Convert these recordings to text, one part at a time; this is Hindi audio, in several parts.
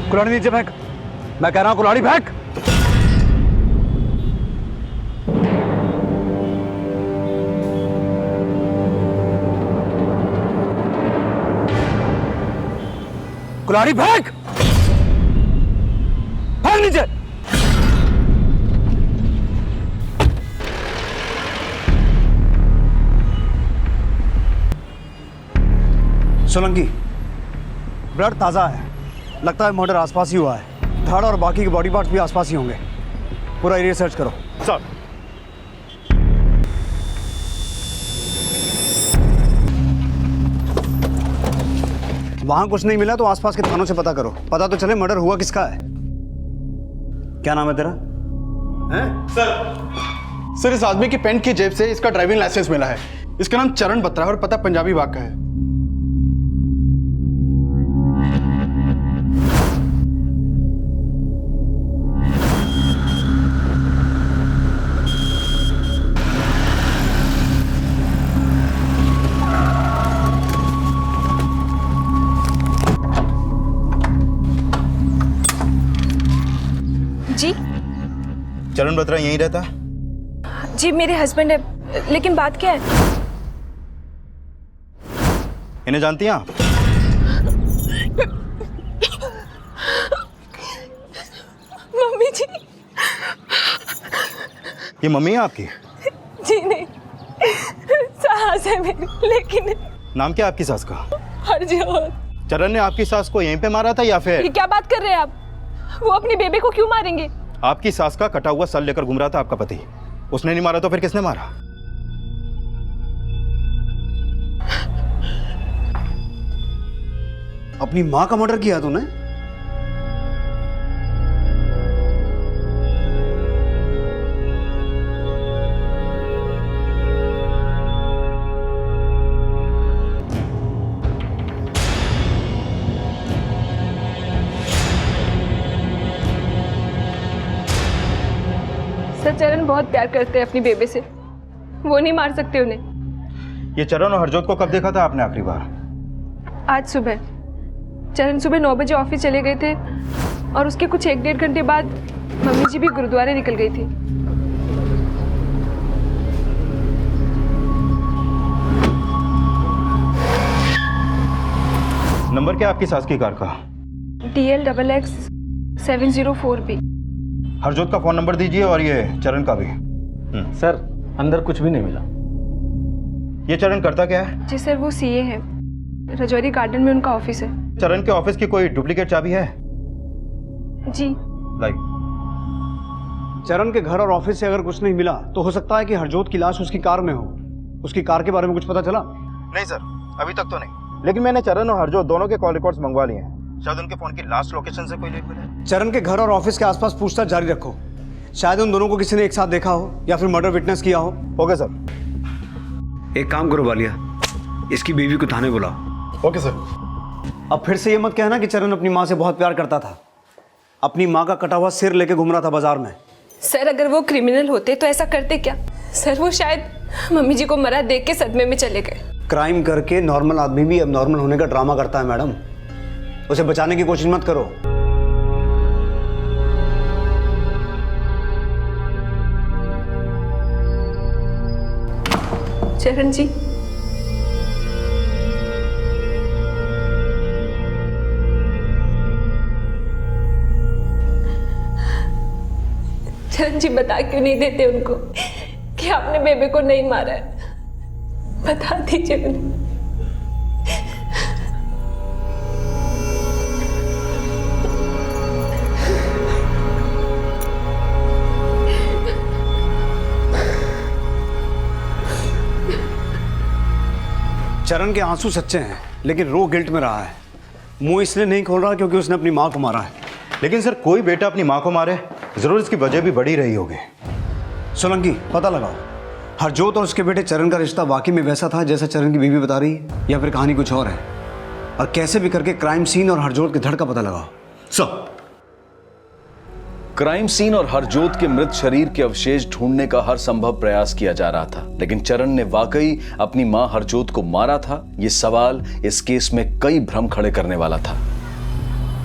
कुल्हाड़ी नीचे फेंक, मैं कह रहा हूं कुल्हाड़ी फेंक। कुल्हाड़ी फेंक, फेंक नीचे। सोलंकी, ब्लड ताज़ा है, लगता है मर्डर आसपास ही हुआ है। धड़ और बाकी के बॉडी पार्ट्स भी आसपास ही होंगे। पूरा एरिया सर्च करो। सर। वहां कुछ नहीं मिला तो आसपास के थानों से पता करो, पता तो चले मर्डर हुआ किसका है। क्या नाम है तेरा? सर इस आदमी की पैंट की जेब से इसका ड्राइविंग लाइसेंस मिला है। इसका नाम चरण बत्रा है और पता पंजाबी बाग का है। जी चरण बत्रा यहीं रहता? जी मेरे हस्बैंड है, लेकिन बात क्या है? इन्हें जानती हैं आप? मम्मी जी। ये मम्मी है आपकी? जी नहीं, सास है मेरी, लेकिन नाम क्या है आपकी सास का? हरजोत। चरण ने आपकी सास को यहीं पे मारा था या फिर? ये क्या बात कर रहे हैं आप? वो अपनी बेबी को क्यों मारेंगे? आपकी सास का कटा हुआ सर लेकर घूम रहा था आपका पति, उसने नहीं मारा तो फिर किसने मारा? अपनी माँ का मर्डर किया तूने? सर चरण बहुत प्यार करते हैं अपनी बेबी से, वो नहीं मार सकते उन्हें। ये चरण और हरजोत को कब देखा था आपने आखिरी बार? आज सुबह। चरण सुबह 9 बजे ऑफिस चले गए थे और उसके कुछ 1-1.5 घंटे बाद मम्मी जी भी गुरुद्वारे निकल गई थी। नंबर क्या आपकी सास की कार का? DL XX704B। हरजोत का फोन नंबर दीजिए और ये चरण का भी। सर अंदर कुछ भी नहीं मिला। ये चरण करता क्या है? जी सर वो CA है, रजौरी गार्डन में उनका ऑफिस है। चरण के ऑफिस की कोई डुप्लीकेट चाबी है? जी। लाइक चरण के घर और ऑफिस से अगर कुछ नहीं मिला तो हो सकता है कि हरजोत की लाश उसकी कार में हो। उसकी कार के बारे में कुछ पता चला? नहीं सर, अभी तक तो नहीं, लेकिन मैंने चरण और हरजोत दोनों के कॉल रिकॉर्ड्स मंगवा लिए हैं। शायद उनके फोन की लास्ट लोकेशन से कोई लीड मिले। चरण के घर और ऑफिस के आसपास पूछताछ जारी रखो, शायद उन दोनों को किसी ने एक साथ देखा हो या फिर मर्डर विटनेस किया हो। Okay sir. एक काम करो वालिया, इसकी बीवी को थाने बुलाओ। Okay sir. अब फिर से ये मत कहना कि चरण अपनी माँ से बहुत प्यार करता था। अपनी माँ का कटा हुआ सिर लेके घूम रहा था बाजार में। सर अगर वो क्रिमिनल होते तो ऐसा करते क्या? सर वो शायद मम्मी जी को मरा देख के सदमे में चले गए। क्राइम करके नॉर्मल आदमी भी अब नॉर्मल होने का ड्रामा करता है मैडम, उसे बचाने की कोशिश मत करो। चरण जी, चरण जी बता क्यों नहीं देते उनको कि आपने बेबे को नहीं मारा है? बता दीजिए उन्हें। चरण के आंसू सच्चे हैं, लेकिन रो गिल्ट में रहा है। मुंह इसलिए नहीं खोल रहा क्योंकि उसने अपनी माँ को मारा है। लेकिन सर कोई बेटा अपनी माँ को मारे, जरूर इसकी वजह भी बड़ी रही होगी। सोलंकी, पता लगाओ हरजोत और उसके बेटे चरण का रिश्ता वाकई में वैसा था जैसा चरण की बीवी बता रही है, या फिर कहानी कुछ और है? और कैसे भी करके क्राइम सीन और हरजोत के धड़ का पता लगाओ। सर, क्राइम सीन और हरजोत के मृत शरीर के अवशेष ढूंढने का हर संभव प्रयास किया जा रहा था, लेकिन चरण ने वाकई अपनी मां हरजोत को मारा था, ये सवाल इस केस में कई भ्रम खड़े करने वाला था।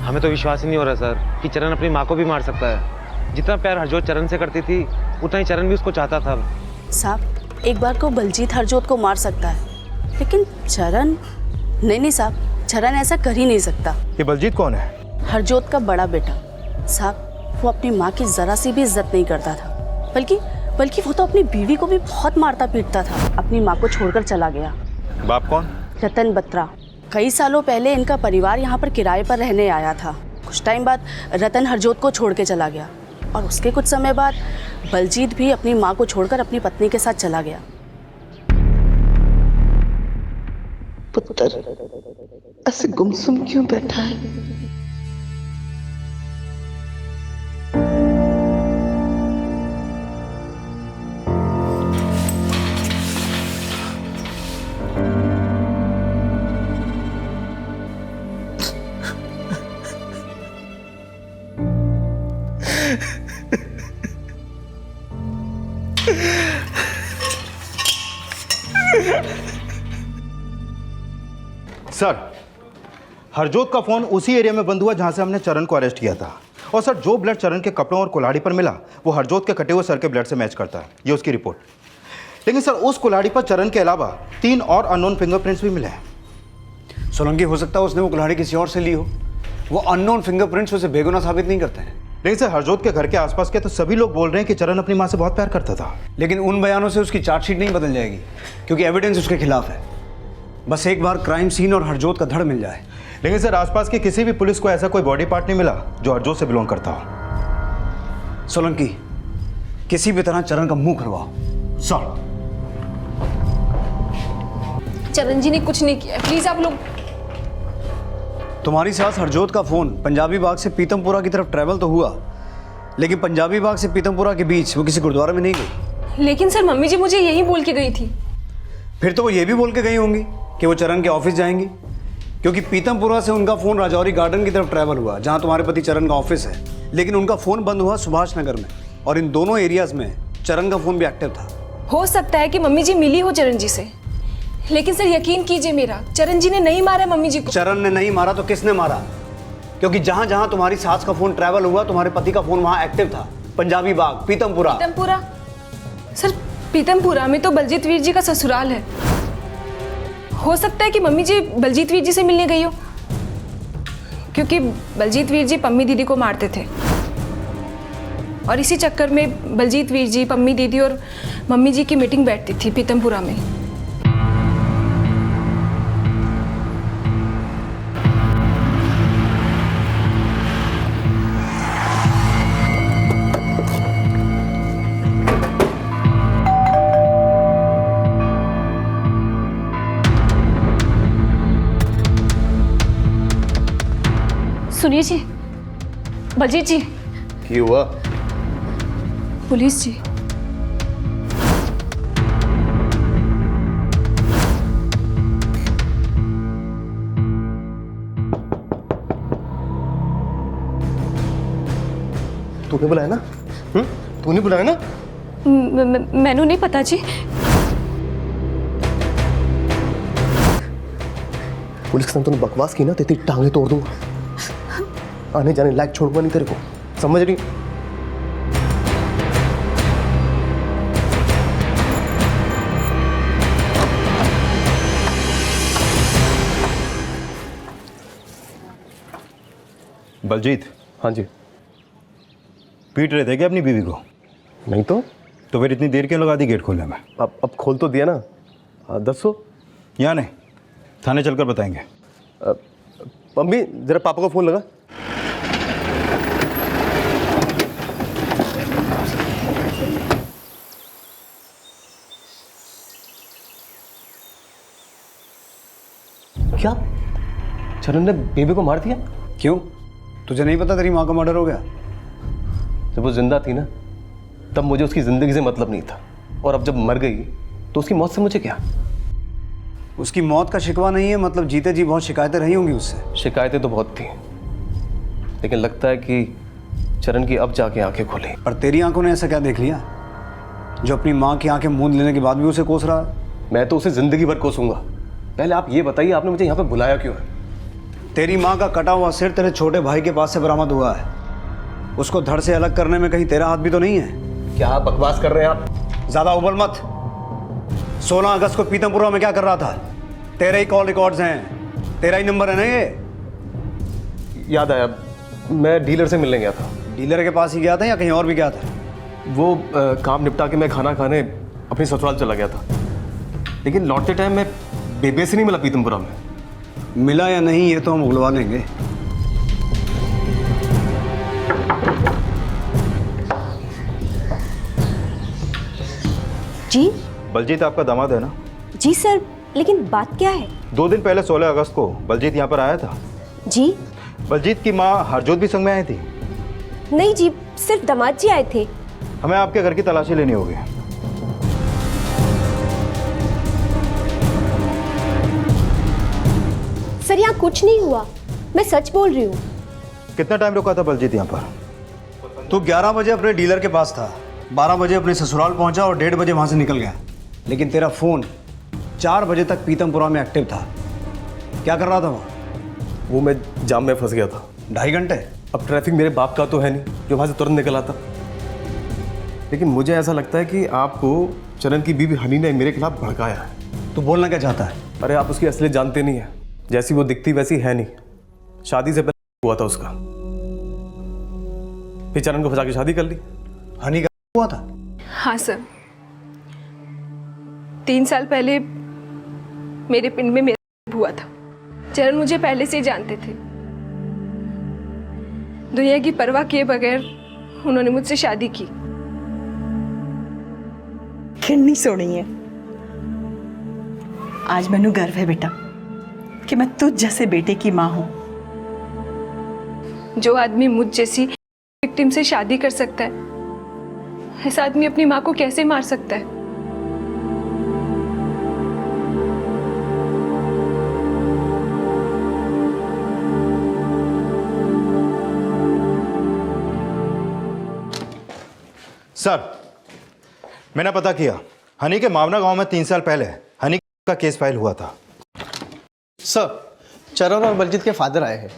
हमें तो विश्वास ही नहीं हो रहा सर कि चरण अपनी माँ को भी मार सकता है। जितना प्यार हरजोत चरण से करती थी उतना ही चरण भी उसको चाहता था। साहब, एक बार को बलजीत हरजोत को मार सकता है, लेकिन चरण नहीं साहब, चरण ऐसा कर ही नहीं सकता। ये बलजीत कौन है? हरजोत का बड़ा बेटा। साहब, वो अपनी माँ की जरा सी भी इज्जत नहीं करता था, बल्कि वो तो अपनी बीवी को भी बहुत मारता पीटता था। अपनी माँ को छोड़कर चला गया। बाप कौन? रतन बत्रा। कई सालों पहले इनका परिवार यहाँ पर किराए पर रहने आया था। कुछ टाइम बाद रतन हरजोत को छोड़ के चला गया और उसके कुछ समय बाद बलजीत भी अपनी माँ को छोड़कर अपनी पत्नी के साथ चला गया। पुत्र ऐसे गुमसुम क्यों बैठा है? सर, हरजोत का फोन उसी एरिया में बंद हुआ जहां से हमने चरण को अरेस्ट किया था। और सर, जो ब्लड चरण के कपड़ों और कुल्हाड़ी पर मिला वो हरजोत के कटे हुए सर के ब्लड से मैच करता है। ये उसकी रिपोर्ट। लेकिन सर, उस कुल्हाड़ी पर चरण के अलावा 3 और अननोन फिंगरप्रिंट्स भी मिले हैं। सोलंकी, हो सकता है उसने वो कुल्हाड़ी किसी और से ली हो। वो अननोन फिंगरप्रिंट्स उसे बेगुनाह साबित नहीं करते हैं। लेकिन सर, हरजोत के घर के आसपास के तो सभी लोग बोल रहे हैं कि चरण अपनी माँ से बहुत प्यार करता था। लेकिन उन बयानों से उसकी चार्जशीट नहीं बदल जाएगी, क्योंकि एविडेंस उसके खिलाफ है। बस एक बार क्राइम सीन और हरजोत का धड़ मिल जाए। लेकिन सर, आसपास की किसी भी पुलिस को ऐसा कोई बॉडी पार्ट नहीं मिला जो हरजोत से बिलोंग करता हो। सोलंकी, किसी भी तरह चरण का मुंह खुलवाओ। सर, चरण जी ने कुछ नहीं किया, प्लीज आप लोग। तुम्हारी सास हरजोत का फोन पंजाबी बाग से पीतमपुरा की तरफ ट्रैवल तो हुआ, लेकिन पंजाबी बाग से पीतमपुरा के बीच वो किसी गुरुद्वारे में नहीं गई। लेकिन सर, मम्मी जी मुझे यही बोल के गई थी। फिर तो वो ये भी बोल के गई होंगी कि वो चरण के ऑफिस जाएंगी, क्योंकि पीतमपुरा से उनका फोन राजौरी गार्डन की तरफ ट्रैवल हुआ जहां तुम्हारे पति चरण का ऑफिस है। लेकिन उनका फोन बंद हुआ सुभाष नगर में, और इन दोनों एरियाज में चरण का फोन भी एक्टिव था। हो सकता है कि मम्मी जी मिली हो चरण जी से, लेकिन सर यकीन कीजिए मेरा, चरण जी ने नहीं मारा मम्मी जी को। चरण ने नहीं मारा तो किसने मारा? क्योंकि जहां जहां तुम्हारी सास का फोन ट्रैवल हुआ तुम्हारे पति का फोन वहां एक्टिव था। पंजाबी बाग, पीतमपुरा। पीतमपुरा? सर, पीतमपुरा में तो बलजीत वीर जी का ससुराल है। हो सकता है कि मम्मी जी बलजीत वीर जी से मिलने गई हो, क्योंकि बलजीत वीर जी पम्मी दीदी को मारते थे, और इसी चक्कर में बलजीत वीर जी, पम्मी दीदी और मम्मी जी की मीटिंग बैठती थी पीतमपुरा में। सुनिए जी, बलजीत जी। क्या हुआ? पुलिस जी। तूने बुलाया ना? तूने बुलाया ना? मैनू नहीं पता जी। पुलिस के साथ तूने बकवास की ना, तेरी टांगे तोड़ दूंगा। आने जाने लायक छोड़ूंगा नहीं तेरे को, समझ रही? बलजीत। हाँ जी। पीट रहे थे क्या अपनी बीवी को? नहीं तो फिर इतनी देर क्यों लगा दी गेट खोलने में? अब खोल तो दिया ना। दसो। यहाँ नहीं, थाने चलकर बताएंगे। मम्मी, जरा पापा को फोन लगा। क्या चरण ने बेबी को मार दिया? क्यों, तुझे नहीं पता तेरी माँ का मर्डर हो गया? जब वो जिंदा थी ना, तब मुझे उसकी जिंदगी से मतलब नहीं था, और अब जब मर गई तो उसकी मौत से मुझे क्या? उसकी मौत का शिकवा नहीं है, मतलब जीते जी बहुत शिकायतें रही होंगी उससे। शिकायतें तो बहुत थी, लेकिन लगता है कि चरण की अब जाके आंखें खुली। पर तेरी आंखों ने ऐसा क्या देख लिया जो अपनी माँ की आंखें मूंद लेने के बाद भी उसे कोस रहा है? मैं तो उसे जिंदगी भर कोसूंगा। पहले आप ये बताइए, आपने मुझे यहाँ पे बुलाया क्यों है? तेरी माँ का कटा हुआ सिर तेरे छोटे भाई के पास से बरामद हुआ है। उसको धड़ से अलग करने में कहीं तेरा हाथ भी तो नहीं है? क्या बकवास कर रहे हैं आप? ज्यादा उबल मत। 16 अगस्त को पीतमपुरा में क्या कर रहा था? तेरे ही कॉल रिकॉर्ड्स हैं, तेरा ही नंबर है ना ये? याद आया, मैं डीलर से मिलने गया था। डीलर के पास ही गया था या कहीं और भी गया था? वो काम निपटा के मैं खाना खाने अपनी ससुराल चला गया था, लेकिन लौटते टाइम मैं बेबे से नहीं मिला पीतमपुरा में। मिला या नहीं ये तो हम उगलवा लेंगे। जी बलजीत आपका दामाद है ना? जी सर, लेकिन बात क्या है? 2 दिन पहले 16 अगस्त को बलजीत यहाँ पर आया था। जी बलजीत की माँ हरजोत भी संग में आई थी। नहीं जी, सिर्फ दामाद जी आए थे। हमें आपके घर की तलाशी लेनी होगी। सर यहाँ कुछ नहीं हुआ, मैं सच बोल रही हूँ। कितना टाइम रुका था बलजीत यहाँ पर? तू 11 बजे अपने डीलर के पास था, 12 बजे अपने ससुराल पहुंचा और 1:30 बजे वहां से निकल गया। लेकिन तेरा फोन 4 बजे तक पीतमपुरा में एक्टिव था। क्या कर रहा था वहाँ? वो मैं जाम में फंस गया था। 2.5 घंटे? अब ट्रैफिक मेरे बाप का तो है नहीं जो वहाँ से तुरंत निकल आता, लेकिन मुझे ऐसा लगता है कि आपको चरण की बीवी हनी ने मेरे खिलाफ भड़काया है। तू बोलना क्या चाहता है? अरे आप उसकी असलियत जानते नहीं है, जैसी वो दिखती वैसी है नहीं। शादी से पहले हुआ था उसका, फिर चरण को फंसा के शादी कर ली। हनी का हुआ था? हाँ सर, 3 साल पहले मेरे पिंड में मेरा हुआ था। चरण मुझे पहले से ही जानते थे। दुनिया की परवाह किए बगैर उन्होंने मुझसे शादी की। कितनी सोहनी है। आज मैनू गर्व है बेटा कि मैं तुझ जैसे बेटे की माँ हूं। जो आदमी मुझ जैसी विक्टिम से शादी कर सकता है, ऐसा आदमी अपनी माँ को कैसे मार सकता है? सर, मैंने पता किया, हनी के मावना गांव में 3 साल पहले हनी का केस फाइल हुआ था। सर, चरण और बलजीत के फादर आए हैं।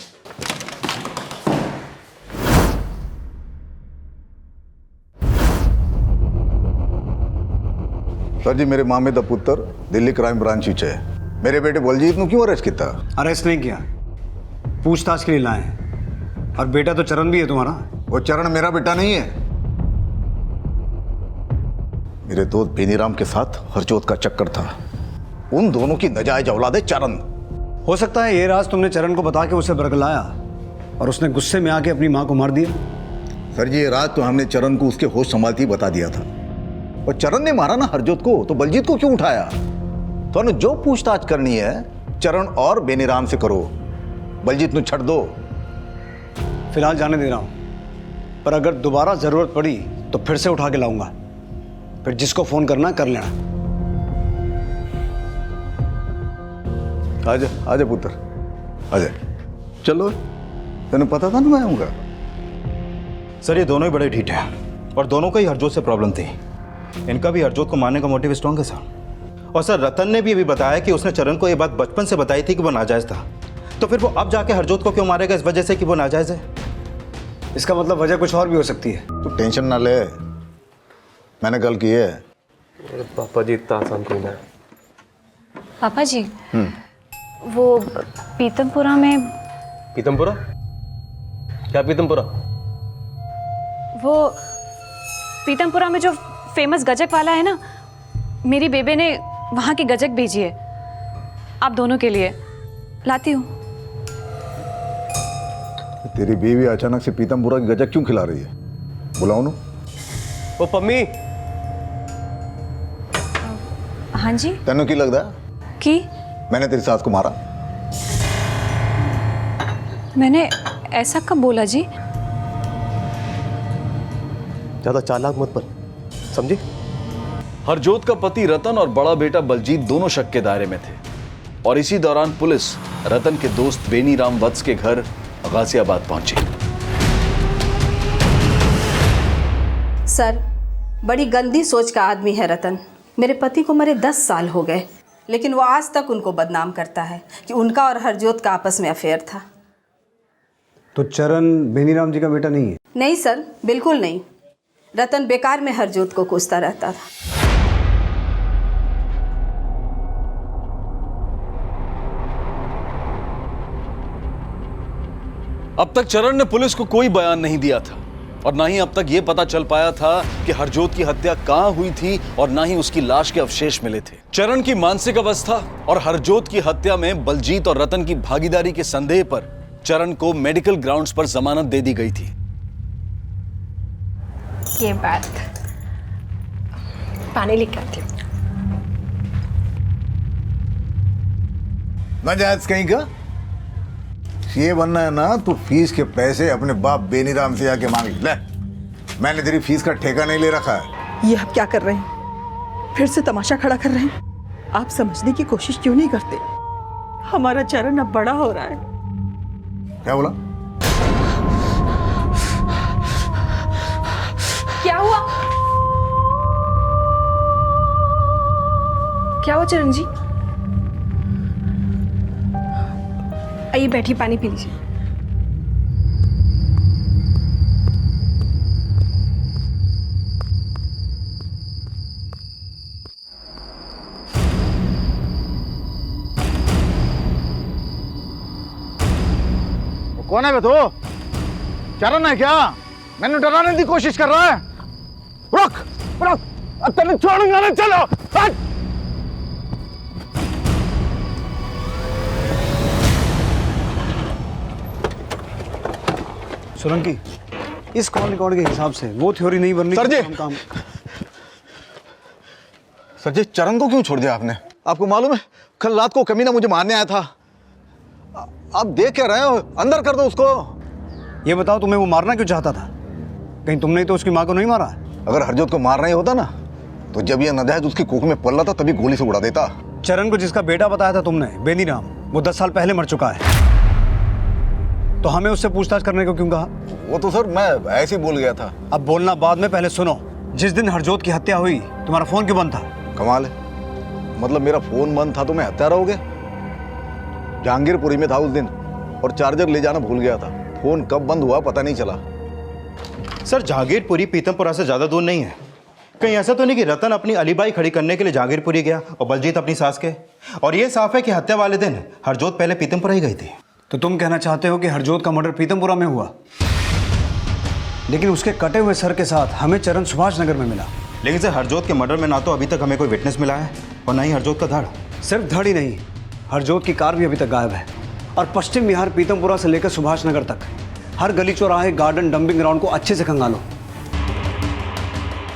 सर जी, मेरे मामे दा पुत्र दिल्ली क्राइम ब्रांच च है। मेरे बेटे बलजीत ਨੂੰ क्यों अरेस्ट किया? अरेस्ट नहीं किया, पूछताछ के लिए लाए हैं। और बेटा तो चरण भी है तुम्हारा। वो चरण मेरा बेटा नहीं है। मेरे दोस्त बेनीराम के साथ हरजोत का चक्कर था। उन दोनों की नाजायज औलाद है चरण। हो सकता है ये राज तुमने चरण को बता के उसे बरगलाया और उसने गुस्से में आके अपनी माँ को मार दिया। सर जी, ये राज तो हमने चरण को उसके होश संभालते ही बता दिया था। और चरण ने मारा ना हरजोत को, तो बलजीत को क्यों उठाया? तो जो पूछताछ करनी है चरण और बेनीराम से करो, बलजीत को छड़ दो। फिलहाल जाने दे रहा हूं, पर अगर दोबारा जरूरत पड़ी तो फिर से उठा के लाऊंगा। फिर जिसको फोन करना कर लेना। आजा आजा पुत्र, आजा। चलो, तेने पता था ना मैं आऊंगा। सर, ये दोनों ही बड़े ढीठ हैं और दोनों को ही हरजोत से प्रॉब्लम थी। इनका भी हरजोत को मारने का मोटिव स्ट्रॉन्ग है सर। और सर, रतन ने भी अभी बताया कि उसने चरण को ये बात बचपन से बताई थी कि वो नाजायज था। तो फिर वो अब जाके हरजोत को क्यों मारेगा? इस वजह से कि वो नाजायज है। इसका मतलब वजह कुछ और भी हो सकती है। तू टेंशन ना ले, मैंने गल की है। पापा जी, इतना आसान कोई ना। पापा जी, वो पीतमपुरा में। पीतमपुरा? क्या पीतमपुरा? वो पीतमपुरा में जो फेमस गजक वाला है ना, मेरी बेबे ने वहाँ की गजक भेजी है आप दोनों के लिए। लाती हूँ। तेरी बीवी अचानक से पीतमपुरा की गजक क्यों खिला रही है? बुलाओ ना। ओ पम्मी। हाँ जी। तेनों की लगता कि मैंने तेरी सास को मारा? मैंने ऐसा कब बोला जी? ज्यादा चालाक मत बन, समझी? हरजोत का पति रतन और बड़ा बेटा बलजीत दोनों शक के दायरे में थे और इसी दौरान पुलिस रतन के दोस्त बेनीराम वत्स के घर गाजियाबाद पहुंची। सर, बड़ी गंदी सोच का आदमी है रतन। मेरे पति को मरे 10 साल हो गए, लेकिन वो आज तक उनको बदनाम करता है कि उनका और हरजोत का आपस में अफेयर था। तो चरण बेनीराम जी का बेटा नहीं है? नहीं सर, बिल्कुल नहीं। रतन बेकार में हरजोत को कोसता रहता था। अब तक चरण ने पुलिस को कोई बयान नहीं दिया था और ना ही अब तक यह पता चल पाया था कि हरजोत की हत्या कहां हुई थी और ना ही उसकी लाश के अवशेष मिले थे। चरण की मानसिक अवस्था और हरजोत की हत्या में बलजीत और रतन की भागीदारी के संदेह पर चरण को मेडिकल ग्राउंड्स पर जमानत दे दी गई थी। ये बात, पानी लेके आती हूँ। नाजायज कहीं का ये बनना है ना, तू फीस के पैसे अपने बाप बेनीराम से आके मांग ले। मैंने तेरी फीस का ठेका नहीं ले रखा है। ये आप क्या कर रहे हैं? फिर से तमाशा खड़ा कर रहे हैं? आप समझने की कोशिश क्यों नहीं करते? हमारा चरण अब बड़ा हो रहा है। क्या बोला? क्या हुआ? क्या हुआ चरण जी? आइए बैठिए, पानी पी लीजिए। कौन है बे तू? चरण है क्या? मैंने डराने की कोशिश कर रहा है। रुक रुक, अब तेरे छोड़ूंगा ना। चलो हट। सोलंकी, इस कॉल रिकॉर्ड के हिसाब से वो थ्योरी नहीं बन रही। सर जी, काम सर जी, चरण को क्यों छोड़ दिया आपने? आपको मालूम है कल रात को कमीना मुझे मारने आया था। आप देख क्या रहे हो? अंदर कर दो उसको। ये बताओ, तुम्हें वो मारना क्यों चाहता था? कहीं तुमने तो उसकी माँ को नहीं मारा? अगर हरजोत को मारना ही होता ना, तो जब ये नाजायज उसकी कोख में पल रहा था तभी गोली से उड़ा देता। चरण को जिसका बेटा बताया था तुमने, बेनीराम, वो 10 साल पहले मर चुका है। तो हमें उससे पूछताछ करने को क्यों कहा? वो तो सर मैं ऐसे ही बोल गया था। अब बोलना बाद में, पहले सुनो। जिस दिन हरजोत की हत्या हुई तुम्हारा फोन क्यों बंद था? कमाल है, मतलब मेरा फोन बंद था तो मैं हत्यारा हो गया? जहांगीरपुरी में था उस दिन और चार्जर ले जाना भूल गया था। फोन कब बंद हुआ पता नहीं चला। सर जहांगीरपुरी पीतमपुरा से ज्यादा दूर नहीं है। कहीं ऐसा तो नहीं कि रतन अपनी अलीबाई खड़ी करने के लिए जहांगीरपुरी गया और बलजीत अपनी सास के? और ये साफ है कि हत्या वाले दिन हरजोत पहले पीतमपुरा ही गई थी। तो तुम कहना चाहते हो कि हरजोत का मर्डर पीतमपुरा में हुआ, लेकिन उसके कटे हुए सर के साथ हमें चरण सुभाष नगर में मिला। लेकिन सर हरजोत के मर्डर में ना तो अभी तक हमें कोई विटनेस मिला है और ना ही हरजोत का धड़। सिर्फ धड़ ही नहीं, हरजोत की कार भी अभी तक गायब है। और पश्चिम बिहार पीतमपुरा से लेकर सुभाष नगर तक हर गली चौराहे, गार्डन, डंपिंग ग्राउंड को अच्छे से खंगालो।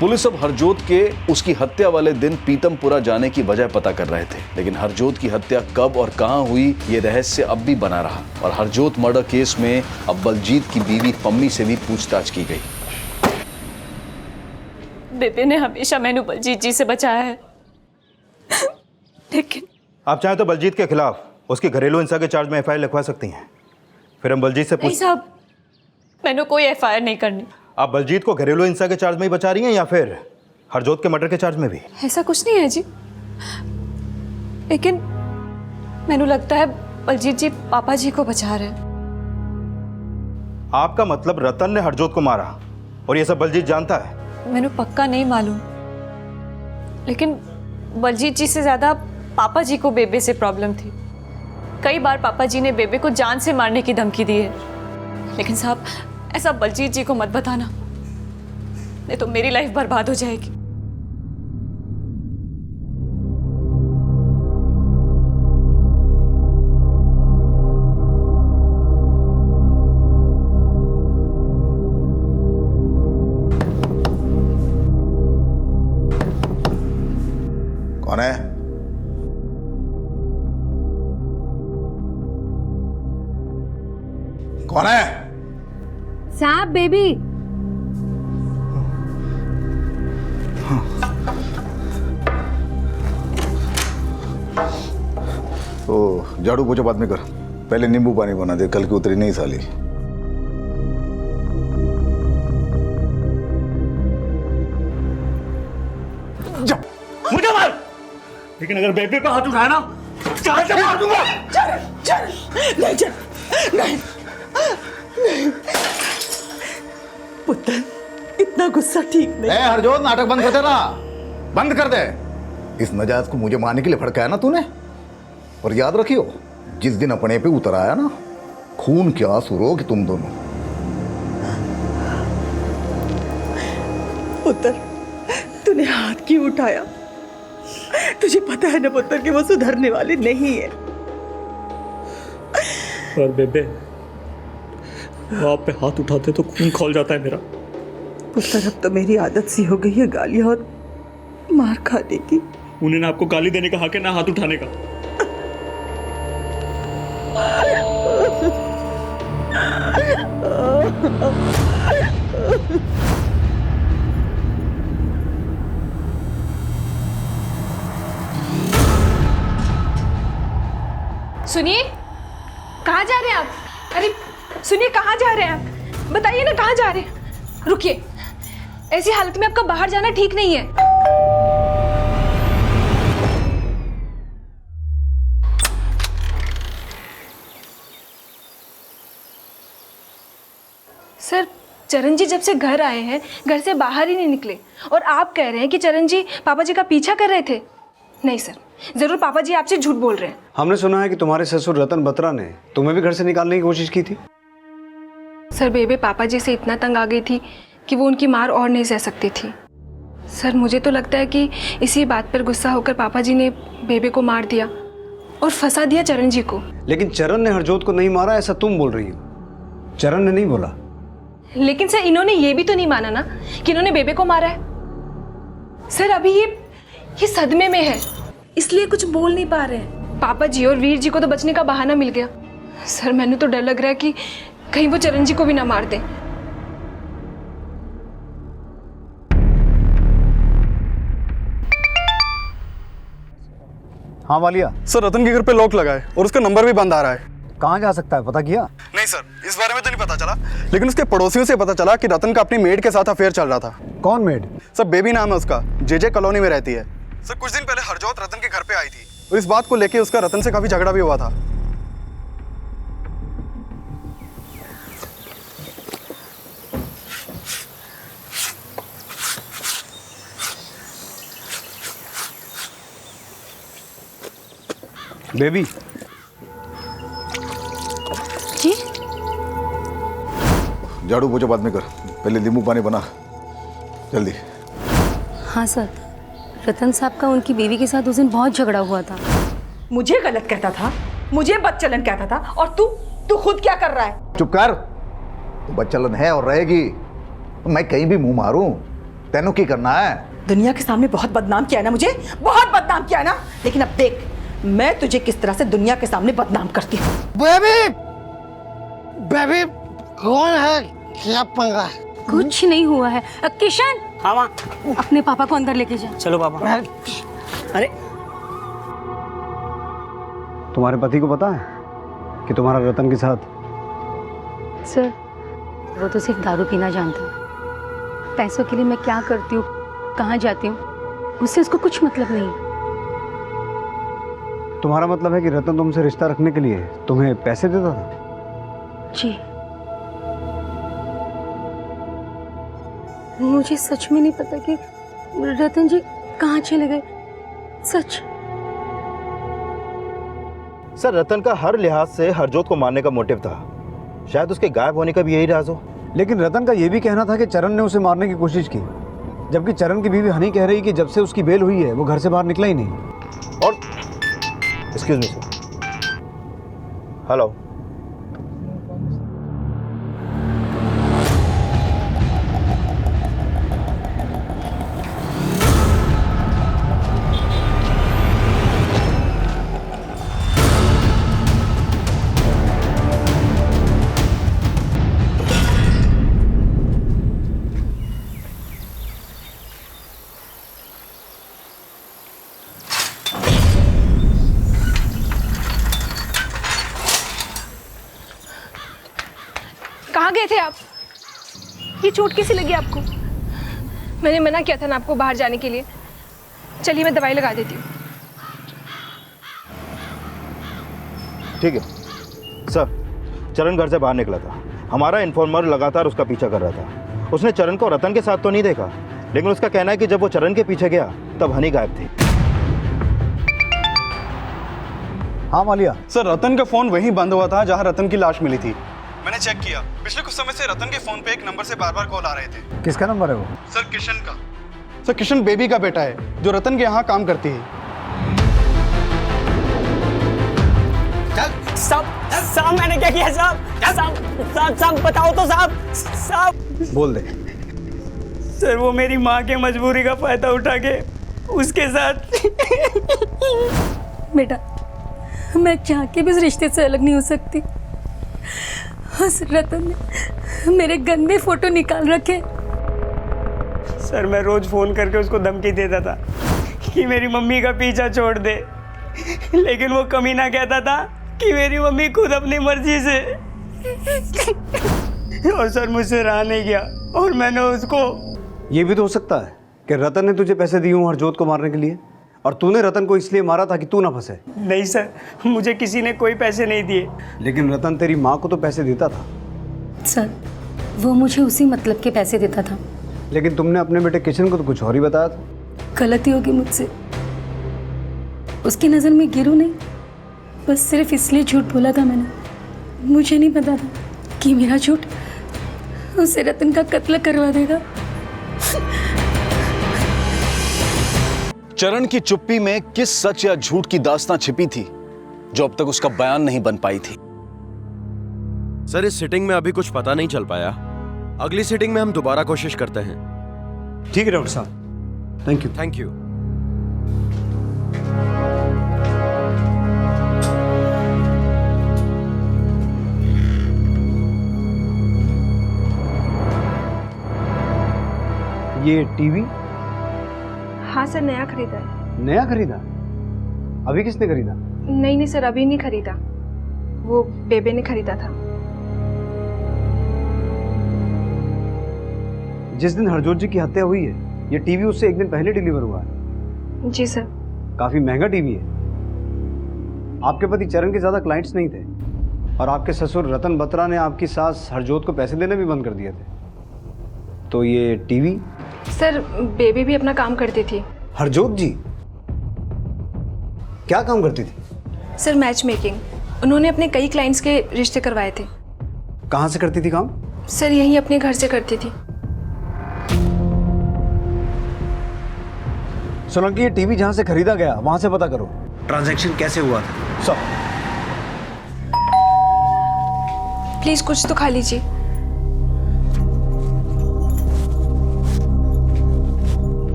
पुलिस अब हरजोत के उसकी हत्या वाले दिन पीतमपुरा जाने की वजह पता कर रहे थे, लेकिन हरजोत की हत्या कब और कहां हुई ये रहस्य अब भी बना रहा। और हरजोत मर्डर केस में अब बलजीत की बीवी पम्मी से भी पूछताछ की गई। बेबे ने हमेशा मैंने बलजीत जी से बचाया है, लेकिन आप चाहें तो बलजीत के खिलाफ उसकी घरेलू हिंसा के चार्ज में एफआईआर लिखवा सकती हैं। फिर हम बलजीत से नहीं साहब, मैंने कोई एफआईआर नहीं करनी। आप बलजीत को घरेलू हिंसा के चार्ज में ही बचा रही हैं या फिर हरजोत के मर्डर के चार्ज में भी? ऐसा कुछ नहीं है जी, लेकिन मैंने लगता है बलजीत जी पापा जी को बचा रहे हैं। आपका मतलब रतन ने हरजोत को मारा और ये सब बलजीत जानता है? मैंने पक्का नहीं मालूम, लेकिन बलजीत जी से ज्यादा पापा जी को बेबे से प्रॉब्लम थी। कई बार पापा जी ने बेबे को जान से मारने की धमकी दी है, लेकिन साहब ऐसा बलजीत जी को मत बताना, नहीं तो मेरी लाइफ बर्बाद हो जाएगी। कौन है? कौन है? साहब, बेबी। तो झाड़ू पोछा बाद में कर, पहले नींबू पानी बना दे, कल की उतरी नहीं साली। मुझे मार! लेकिन अगर बेबी पे हाथ उठाया ना चाहे से मार दूंगा। नहीं पुत्र, इतना गुस्सा ठीक नहीं। हरजोत, नाटक बंद कर दे ना, बंद कर दे। इस नजायज को मुझे मारने के लिए भड़काया ना तूने, और याद रखियो जिस दिन अपने पे उतर आया ना, खून के आंसू रोगे तुम दोनों। पुत्र, तूने हाथ क्यों उठाया? तुझे पता है ना पुत्र कि वो सुधरने वाली नहीं है। और बेबे, आप पे हाथ उठाते तो खून खौल जाता है मेरा। पुत्र, अब तो मेरी आदत सी हो गई है गालियां और मार खाने की। उन्हें ना आपको गाली देने का हक है ना हाथ उठाने का। सुनिए, कहाँ जा रहे हैं आप? अरे सुनिए, कहाँ जा रहे हैं आप? बताइए ना, कहाँ जा रहे हैं? रुकिए, ऐसी हालत में आपका बाहर जाना ठीक नहीं है। सर, चरण जी जब से घर आए हैं घर से बाहर ही नहीं निकले, और आप कह रहे हैं कि चरण जी पापा जी का पीछा कर रहे थे। नहीं सर, जरूर पापा जी आपसे झूठ बोल रहे हैं। हमने सुना है कि तुम्हारे ससुर रतन बत्रा ने तुम्हें भी घर से निकालने की कोशिश की थी। सर, बेबे पापा जी से इतना तंग आ गई थी कि वो उनकी मार और नहीं सह सकती थी। सर, मुझे तो लगता है कि इसी बात पर गुस्सा होकर पापा जी ने बेबे को मार दिया और फंसा दिया चरण जी को। लेकिन चरण ने हरजोत को नहीं मारा, ऐसा तुम बोल रही हो। चरण ने नहीं बोला। लेकिन सर, इन्होंने ये भी तो नहीं माना ना कि इन्होंने बेबे को मारा है। सर, अभी ये सदमे में है, इसलिए कुछ बोल नहीं पा रहे हैं। पापा जी और वीर जी को तो बचने का बहाना मिल गया। सर, मैंने तो डर लग रहा है कि कहीं वो चरण जी को भी ना मार दें। हाँ वालिया। सर, रतन के घर पे लॉक लगा है और उसका नंबर भी बंद आ रहा है। कहाँ जा सकता है, पता किया? नहीं सर, इस बारे में तो नहीं पता चला, लेकिन उसके पड़ोसियों से पता चला कि रतन का अपनी मेड के साथ अफेयर चल रहा था। कौन मेड? सर, बेबी नाम है उसका, जेजे कॉलोनी में रहती है। सर, कुछ दिन पहले हरजोत रतन के घर पे आई थी और इस बात को लेके उसका रतन से काफी झगड़ा भी हुआ था। बेबी जी? झाड़ू पोछा बाद में कर, पहले नींबू पानी बना जल्दी। हाँ सर, रतन साहब का उनकी बीवी के साथ उस दिन बहुत झगड़ा हुआ था। मुझे गलत कहता था, मुझे बदचलन कहता था, और तू खुद क्या कर रहा है? चुप कर, तो बदचलन है और रहेगी। मैं कहीं भी मुंह मारूं, तेनों की करना है? दुनिया के सामने बहुत बदनाम किया है ना मुझे, बहुत बदनाम किया है ना। लेकिन अब देख मैं तुझे किस तरह से दुनिया के सामने बदनाम करती हूँ। बेबी, बेबी कौन है, क्या पंगा है? कुछ नहीं हुआ है। किशन, हाँ माँ, अपने पापा को अंदर लेके जा। चलो पापा। अरे तुम्हारे पति को पता है कि तुम्हारा रतन के साथ? सर, वो तो सिर्फ दारू पीना जानता है। पैसों के लिए मैं क्या करती हूँ, कहाँ जाती हूँ, उससे उसको कुछ मतलब नहीं। तुम्हारा मतलब है कि रतन तुमसे रिश्ता रखने के लिए तुम्हें पैसे देता था? जी। मुझे सच में नहीं पता कि रतन जी कहाँ चले गए। सच। सर, रतन का हर लिहाज से हरजोत को मारने का मोटिव था। शायद उसके गायब होने का भी यही राज हो। लेकिन रतन का यह भी कहना था कि चरण ने उसे मारने की कोशिश की, जबकि चरण की बीवी हनी कह रही कि जब से उसकी बेल हुई है वो घर से बाहर निकला ही नहीं। और एक्सक्यूज मी सर, हेलो, कहाँ गए थे आप? ये चोट कैसी लगी आपको? मैंने मना किया था ना आपको बाहर जाने के लिए। चलिए मैं दवाई लगा देती हूँ। ठीक है सर। चरण घर से बाहर निकला था, हमारा इन्फॉर्मर लगातार उसका पीछा कर रहा था। उसने चरण को रतन के साथ तो नहीं देखा, लेकिन उसका कहना है कि जब वो चरण के पीछे गया तब हनी गायब थी। हाँ मालिया। सर रतन का फ़ोन वहीं बंद हुआ था जहां रतन की लाश मिली थी। मैंने चेक किया, पिछले कुछ समय से रतन के फ़ोन पे एक नंबर से बार बार कॉल आ रहे थे। किसका नंबर है वो? सर किशन का। सर किशन बेबी का बेटा है जो रतन के यहाँ काम करती है। साहब मैंने क्या किया साहब बताओ तो साहब। बोल दे। सर वो मेरी माँ के मजबूरी का फायदा उठा के उसके साथ। बेटा मैं चाह के भी इस रिश्ते से अलग नहीं हो सकती। उस रतन ने मेरे गंदे फोटो निकाल रखे। सर मैं रोज फोन करके उसको धमकी देता था कि मेरी मम्मी का पीछा छोड़ दे, लेकिन वो कमीना कहता था कि मेरी मम्मी खुद अपनी मर्जी से। और सर मुझसे रहा नहीं गया और मैंने उसको। ये भी तो हो सकता है कि रतन ने तुझे पैसे दिए हों हरजोत को मारने के लिए, और तूने रतन को इसलिए मारा था कि तू ना फंसे। नहीं सर, मुझे किसी ने कोई पैसे नहीं दिए। लेकिन रतन तेरी माँ को तो पैसे देता था। सर वो मुझे उसी मतलब के पैसे देता था। लेकिन तुमने अपने बेटे किशन को तो कुछ और ही बताया था। गलती होगी मुझसे, उसकी नज़र में गिरूं नहीं, बस सिर्फ इसलिए झूठ बोला था मैंने। मुझे नहीं पता था कि मेरा झूठ उसे रतन का कत्ल करवा देगा। चरण की चुप्पी में किस सच या झूठ की दास्तां छिपी थी जो अब तक उसका बयान नहीं बन पाई थी? सर इस सिटिंग में अभी कुछ पता नहीं चल पाया, अगली सिटिंग में हम दोबारा कोशिश करते हैं। ठीक है डॉक्टर साहब, थैंक यू। Thank you. ये टीवी? हाँ सर, नया खरीदा है। नया खरीदा? अभी किसने खरीदा? नहीं सर, अभी नहीं खरीदा, वो बेबे ने खरीदा था। जिस दिन हरजोत जी की हत्या हुई है, ये टीवी उससे एक दिन पहले डिलीवर हुआ है। जी सर। काफी महंगा टीवी है। आपके पति चरण के ज्यादा क्लाइंट्स नहीं थे, और आपके ससुर रतन बत्रा ने आपकी सास हरजोत को पैसे देने भी बंद कर दिए थे। तो ये टीवी? सर बेबी भी अपना काम करती थी। हरजोत जी क्या काम करती थी? Sir match making. उन्होंने अपने कई क्लाइंट्स के रिश्ते करवाए थे। कहाँ से करती थी काम? सर यहीं अपने घर से करती थी। सोलंकी, ये टीवी जहां से खरीदा गया वहां से पता करो ट्रांजैक्शन कैसे हुआ था। सब प्लीज कुछ तो खा लीजिए।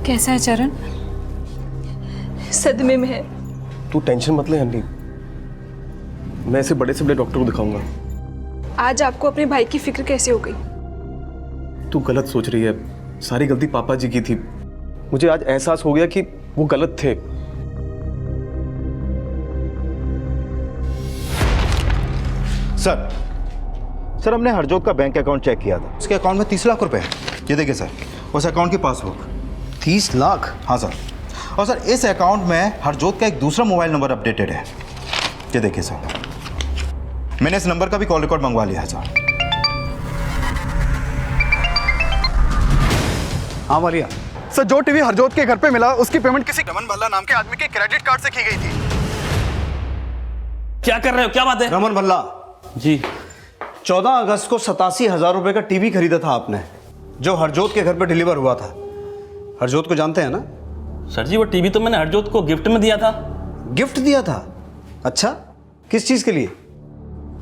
कैसा है चरण? सदमे में है। तू टेंशन मत ले हनी, मैं इसे बड़े से बड़े डॉक्टर को दिखाऊंगा। आज आपको अपने भाई की फिक्र कैसे हो गई? तू गलत सोच रही है, सारी गलती पापा जी की थी। मुझे आज एहसास हो गया कि वो गलत थे। सर हमने हरजोत का बैंक अकाउंट चेक किया था, उसके अकाउंट में 30 लाख रुपए है। ये देखिए सर, उस अकाउंट की पासबुक। 30 लाख? हाँ सर। और सर इस अकाउंट में हरजोत का एक दूसरा मोबाइल नंबर अपडेटेड है। ये देखिए सर, मैंने इस नंबर का भी कॉल रिकॉर्ड मंगवा लिया है सर। हाँ मारिया। सर जो टीवी हरजोत के घर पे मिला उसकी पेमेंट किसी रमन भल्ला नाम के आदमी के क्रेडिट कार्ड से की गई थी। क्या कर रहे हो, क्या बात है? रमन भल्ला जी। 14 अगस्त को 87,000 रुपए का टीवी खरीदा था आपने, जो हरजोत के घर पे डिलीवर हुआ था। हरजोत को जानते हैं ना? सर जी वो टीवी तो मैंने हरजोत को गिफ्ट में दिया था। गिफ्ट दिया था? अच्छा, किस चीज के लिए?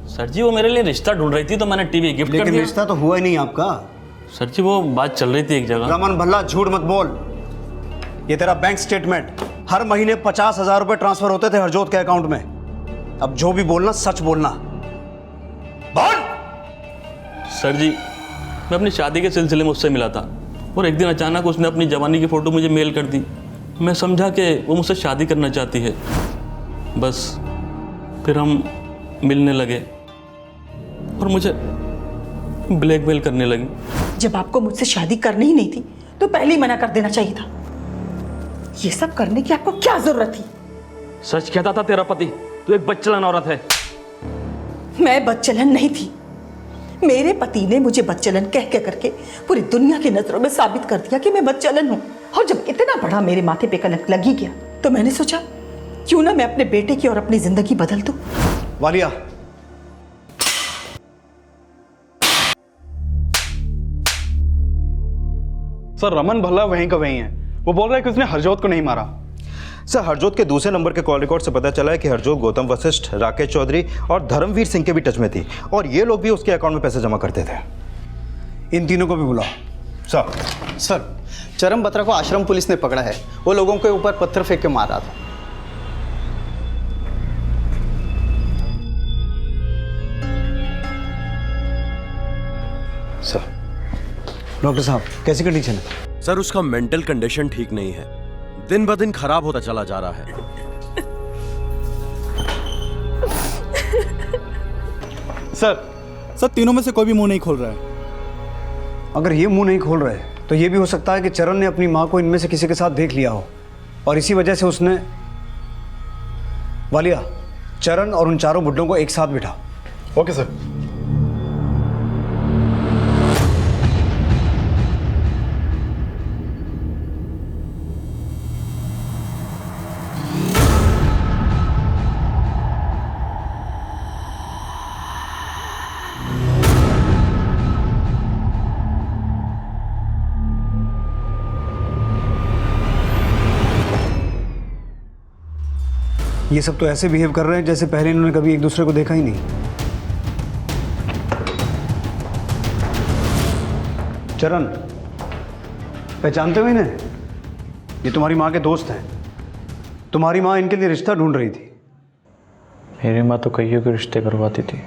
सर जी वो मेरे लिए रिश्ता ढूंढ रही थी तो मैंने टीवी गिफ्ट कर दिया। लेकिन रिश्ता तो हुआ ही नहीं आपका। सर जी वो बात चल रही थी एक जगह। रमन भल्ला झूठ मत बोल। ये तेरा बैंक स्टेटमेंट, हर महीने 50,000 रुपए ट्रांसफर होते थे हरजोत के अकाउंट में। अब जो भी बोलना सच बोलना। बोल। सर जी मैं अपनी शादी के सिलसिले में उससे मिला था, और एक दिन अचानक उसने अपनी जवानी की फ़ोटो मुझे मेल कर दी। मैं समझा कि वो मुझसे शादी करना चाहती है, बस फिर हम मिलने लगे। और मुझे ब्लैकमेल करने लगी। जब आपको मुझसे शादी करनी ही नहीं थी तो पहले ही मना कर देना चाहिए था। ये सब करने की आपको क्या जरूरत थी? सच कहता था तेरा पति तू एक बदचलन औरत है। मैं बदचलन नहीं थी। मेरे पति ने मुझे बदचलन कह के करके पूरी दुनिया की नजरों में साबित कर दिया कि मैं बदचलन हूं। और जब इतना बड़ा मेरे माथे पे कलंक लगी गया तो मैंने सोचा क्यों ना मैं अपने बेटे की और अपनी जिंदगी बदल दूं। वालिया, सर रमन भल्ला वहीं का वहीं है। वो बोल रहा है कि उसने हरजोत को नहीं मारा। सर हरजोत के दूसरे नंबर के कॉल रिकॉर्ड से पता चला है कि हरजोत गौतम वशिष्ठ, राकेश चौधरी और धर्मवीर सिंह के भी टच में थी और ये लोग भी उसके अकाउंट में पैसे जमा करते थे। इन तीनों को भी बुलाओ। सर चरम बत्रा को आश्रम पुलिस ने पकड़ा है। वो लोगों के ऊपर पत्थर फेंक के मार रहा था। सर, डॉक्टर साहब कैसी कंडीशन है? सर उसका मेंटल कंडीशन ठीक नहीं है, दिन ब दिन खराब होता चला जा रहा है। सर तीनों में से कोई भी मुंह नहीं खोल रहा है। अगर ये मुंह नहीं खोल रहे तो ये भी हो सकता है कि चरण ने अपनी माँ को इनमें से किसी के साथ देख लिया हो और इसी वजह से उसने। वालिया, चरण और उन चारों बुड्ढों को एक साथ बिठा। Okay sir. ये सब तो ऐसे बिहेव कर रहे हैं जैसे पहले इन्होंने कभी एक दूसरे को देखा ही नहीं। चरण, पहचानते हो इन्हें? ये तुम्हारी माँ के दोस्त हैं। तुम्हारी माँ इनके लिए रिश्ता ढूंढ रही थी। मेरी माँ तो कईयों के रिश्ते करवाती थी।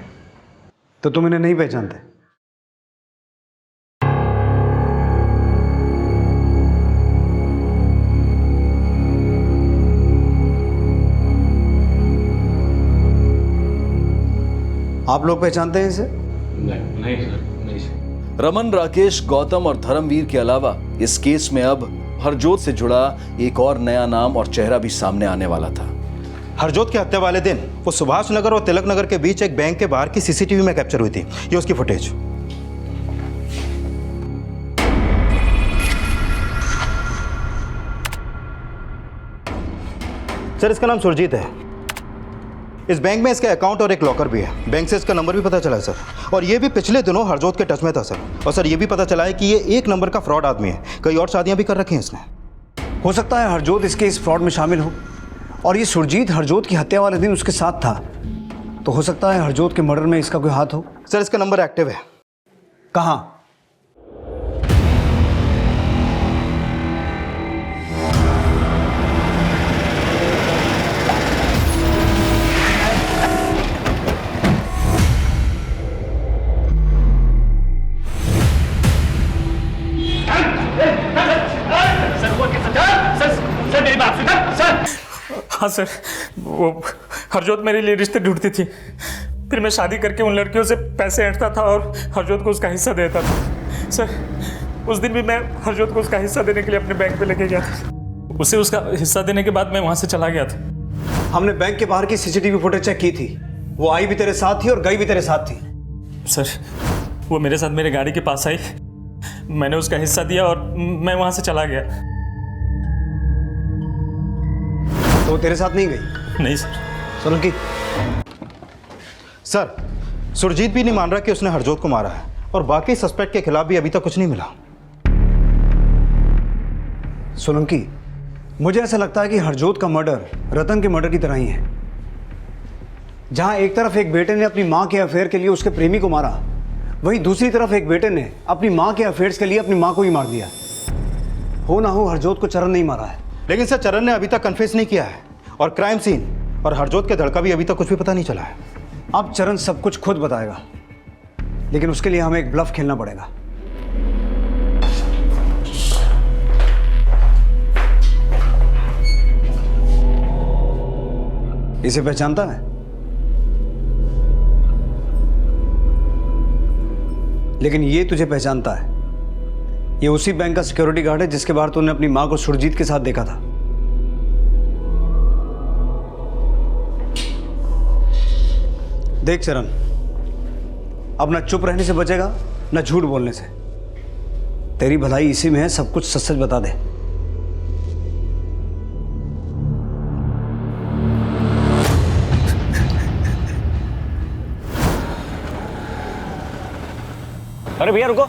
तो तुम इन्हें नहीं पहचानते? आप लोग पहचानते हैं इसे? नहीं सर, नहीं सर। रमन, राकेश, गौतम और धर्मवीर के अलावा इस केस में अब हरजोत से जुड़ा एक और नया नाम और चेहरा भी सामने आने वाला था। हरजोत की हत्या वाले दिन वो सुभाष नगर और तिलक नगर के बीच एक बैंक के बाहर की सीसीटीवी में कैप्चर हुई थी। ये उसकी फुटेज। सर इसका नाम सुरजीत है। इस बैंक में इसका अकाउंट और एक लॉकर भी है। बैंक से इसका नंबर भी पता चला है सर। और ये भी पिछले दिनों हरजोत के टच में था सर। और सर ये भी पता चला है कि ये एक नंबर का फ्रॉड आदमी है। कई और शादियां भी कर रखी हैं इसने। हो सकता है हरजोत इसके इस फ्रॉड में शामिल हो और ये सुरजीत हरजोत की हत्या वाले दिन उसके साथ था। तो हो सकता है हरजोत के मर्डर में इसका कोई हाथ हो। सर इसका नंबर एक्टिव है। कहाँ? हाँ सर, वो हरजोत मेरे लिए रिश्ते ढूंढती थी। फिर मैं शादी करके उन लड़कियों से पैसे ऐंठता था और हरजोत को उसका हिस्सा देता था। सर उस दिन भी मैं हरजोत को उसका हिस्सा देने के लिए अपने बैंक पे लेके गया था। उसे उसका हिस्सा देने के बाद मैं वहाँ से चला गया था। हमने बैंक के बाहर की सीसीटीवी फुटेज चेक की थी। वो आई भी तेरे साथ थी और गई भी तेरे साथ थी। सर वो मेरे साथ मेरे गाड़ी के पास आई, मैंने उसका हिस्सा दिया और मैं वहाँ से चला गया। तो वो तेरे साथ नहीं गई? नहीं सर। सोलंकी। सर सुरजीत भी नहीं मान रहा कि उसने हरजोत को मारा है और बाकी सस्पेक्ट के खिलाफ भी अभी तक कुछ नहीं मिला। सोलंकी, मुझे ऐसा लगता है कि हरजोत का मर्डर रतन के मर्डर की तरह ही है। जहां एक तरफ एक बेटे ने अपनी मां के अफेयर के लिए उसके प्रेमी को मारा, वहीं दूसरी तरफ एक बेटे ने अपनी मां के अफेयर्स के लिए अपनी मां को ही मार दिया। हो ना हो हरजोत को चरण नहीं मारा है। लेकिन सर चरण ने अभी तक कन्फेस नहीं किया है और क्राइम सीन और हरजोत के धड़का भी अभी तक कुछ भी पता नहीं चला है। अब चरण सब कुछ खुद बताएगा, लेकिन उसके लिए हमें एक ब्लफ खेलना पड़ेगा। इसे पहचानता है? लेकिन ये तुझे पहचानता है। ये उसी बैंक का सिक्योरिटी गार्ड है जिसके बाहर तूने अपनी मां को सुरजीत के साथ देखा था। देख चरण, अब ना चुप रहने से बचेगा ना झूठ बोलने से। तेरी भलाई इसी में है, सब कुछ सच सच बता दे। अरे भैया रुको।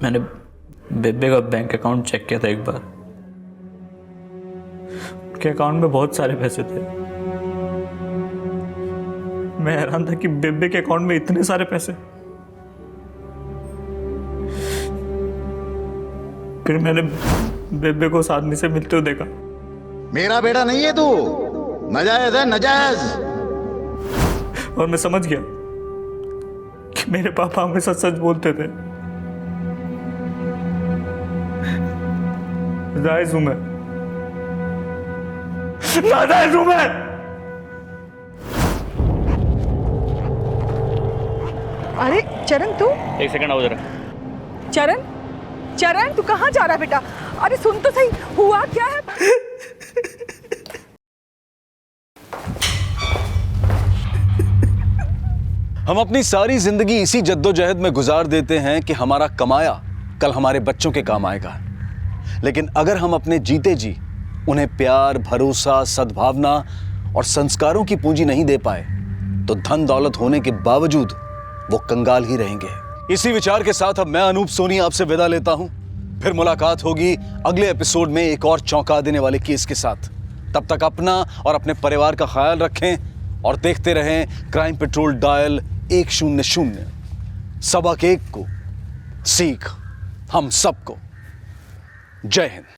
मैंने बेबे का बैंक अकाउंट चेक किया था एक बार। उनके अकाउंट में बहुत सारे पैसे थे। मैं हैरान था कि बेबे के अकाउंट में इतने सारे पैसे। फिर मैंने बेबे को उस आदमी से मिलते हुए देखा। मेरा बेटा नहीं है तू, नाजायज है, नाजायज। और मैं समझ गया कि मेरे पापा हमेशा सच बोलते थे। नाजायज हूं मैं, नाजायज हूं मैं। अरे चरण, तू? एक सेकंड आओ जरा। चरण, चरण तू कहाँ जा रहा है बेटा? अरे सुन तो सही, हुआ क्या है? हम अपनी सारी जिंदगी इसी जद्दोजहद में गुजार देते हैं कि हमारा कमाया कल हमारे बच्चों के काम आएगा। लेकिन अगर हम अपने जीते जी उन्हें प्यार, भरोसा, सद्भावना और संस्कारों की पूंजी नहीं दे पाए तो धन दौलत होने के बावजूद वो कंगाल ही रहेंगे। इसी विचार के साथ अब मैं अनूप सोनी आपसे विदा लेता हूं। फिर मुलाकात होगी अगले एपिसोड में एक और चौंका देने वाले केस के साथ। तब तक अपना और अपने परिवार का ख्याल रखें और देखते रहें क्राइम पेट्रोल डायल 100। सबक एक को सीख हम सबको। जय हिंद।